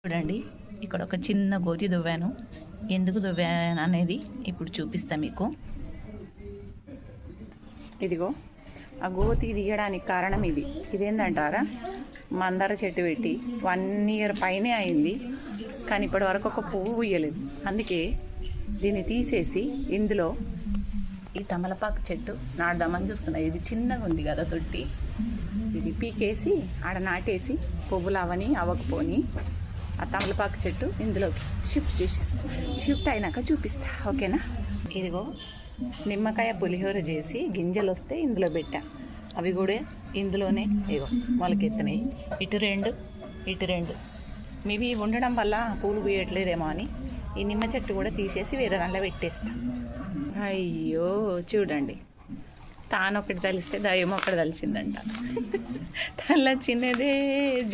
చూడండి, ఇక్కడ ఒక చిన్న గోతి దువ్వాను. ఎందుకు దువ్వాను అనేది ఇప్పుడు చూపిస్తా మీకు. ఇదిగో ఆ గోతి తీయడానికి కారణం ఇదేంటంటారా, మందార చెట్టు పెట్టి 1 year పైనే అయింది, కానీ ఇప్పటి వరకు ఒక పువ్వు పూయలేదు. అందుకే దీన్ని తీసేసి ఇందులో ఈ తమలపాకు చెట్టు నాటుదామని చూస్తున్నా. ఇది చిన్నగా ఉంది కదా తొట్టి, ఇది పీకేసి ఆడ నాటేసి పువ్వులు అవని అవ్వకపోని ఆ తమలపాకు చెట్టు ఇందులోకి షిఫ్ట్ చేసేస్తా. షిఫ్ట్ అయినాక చూపిస్తా, ఓకేనా? ఇదిగో నిమ్మకాయ పులిహోర చేసి గింజలు వస్తే ఇందులో పెట్టా. అవి కూడా ఇందులోనే ఇగో మొలకెత్తినాయి. ఇటు రెండు ఇవి ఉండడం వల్ల పూలు పూయట్లేదేమో అని ఈ నిమ్మ చెట్టు కూడా తీసేసి వేరే దాంట్లో పెట్టేస్తా. అయ్యో చూడండి, తానొకటి తలిస్తే దయ్యం ఒకటి తలిసిందంట. తల్ల చిన్నదే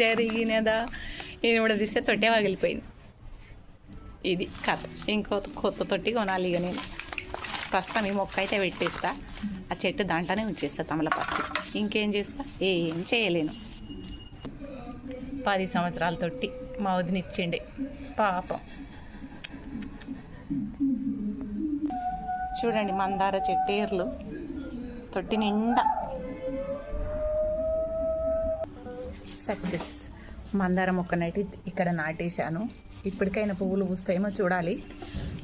జరిగినదా, ఇది కూడా తీస్తే తొట్టే పగిలిపోయింది. ఇది కథ. కొత్త తొట్టి కొనాలి. ఇక నేను ప్రస్తుతం ఈ మొక్క అయితే పెట్టేస్తా, ఆ చెట్టు దాంట్లోనే ఉంచేస్తా తమలపాకు. ఇంకేం చేస్తా, ఏం చేయలేను. 10 సంవత్సరాల తొట్టి మా వదినిచ్చిండే పాపం. చూడండి, మందార చెట్టేర్లు తొట్టి నిండా. సక్సెస్. మందార మొక్కనైతే ఇక్కడ నాటేశాను. ఇప్పటికైనా పువ్వులు పూస్తాయేమో చూడాలి.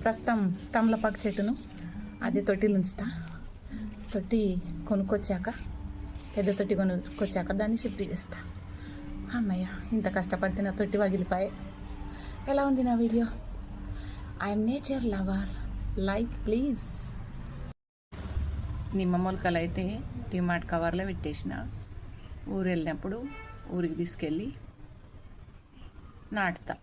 ప్రస్తుతం తమలపాకు చెట్టును అది తొట్టిలో ఉంచుతా. తొట్టి కొనుక్కొచ్చాక, పెద్ద తొట్టి కొనుక్కొచ్చాక దాన్ని షిఫ్ట్ చేస్తా. అమ్మయ్య, ఇంత కష్టపడితే నా తొట్టి పగిలిపోయాయి. ఎలా ఉంది నా video? I'm nature lover, like please. నిమ్మ మొలకలు అయితే డిమార్ట్ కవర్లో పెట్టేసిన. ఊరు వెళ్ళినప్పుడు ఊరికి తీసుకెళ్ళి నాటుతా.